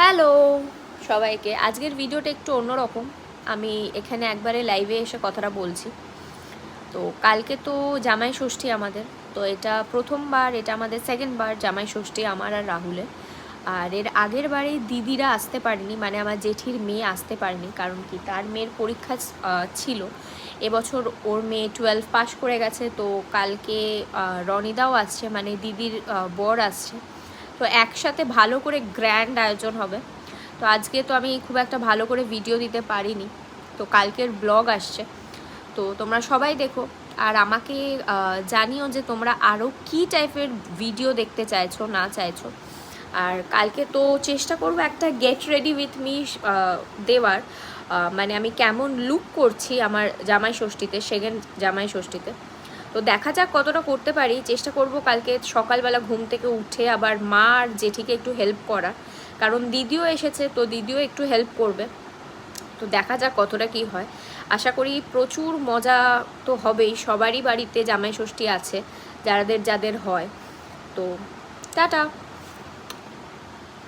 Hello সবাইকে। আজকের ভিডিওটা একটু অন্যরকম। আমি এখানে একবারে লাইভে এসে কথাটা বলছি। তো কালকে তো জামাই ষষ্ঠী আমাদের, তো এটা প্রথমবার, এটা আমাদের সেকেন্ডবার জামাই ষষ্ঠী আমার আর রাহুলের। আর এর আগের বারে দিদিরা আসতে পারেনি, মানে আমার জেঠির মেয়ে আসতে পারেনি, কারণ কি তার মেয়ের পরীক্ষা ছিল। এবছর ওর মেয়ে 12 পাস করে গেছে, তো কালকে রনিদাও আসছে, মানে দিদির বর আসছে। তো একসাথে ভালো করে গ্র্যান্ড আয়োজন হবে। তো আজকে তো আমি খুব একটা ভালো করে ভিডিও দিতে পারিনি, তো কালকের ব্লগ আসছে, তো তোমরা সবাই দেখো। আর আমাকে জানিও যে তোমরা আরও কী টাইপের ভিডিও দেখতে চাইছো না চাইছো। আর কালকে তো চেষ্টা করবো একটা গেট রেডি উইথ মি দেওয়ার, মানে আমি কেমন লুক করছি আমার জামাই ষষ্ঠীতে, সেকেন্ড জামাই ষষ্ঠীতে। তো দেখা যাক কতটা করতে পারি। চেষ্টা করব কালকে সকালবেলা ঘুম থেকে উঠে আবার মা আর জেঠিকে একটু হেল্প করা, কারণ দিদিও এসেছে, তো দিদিও একটু হেল্প করবে। তো দেখা যাক কতটা কি হয়। আশা করি প্রচুর মজা তো হবেই, সবারই বাড়িতে জামাই ষষ্ঠী আছে যাদের যাদের হয়। তো টাটা।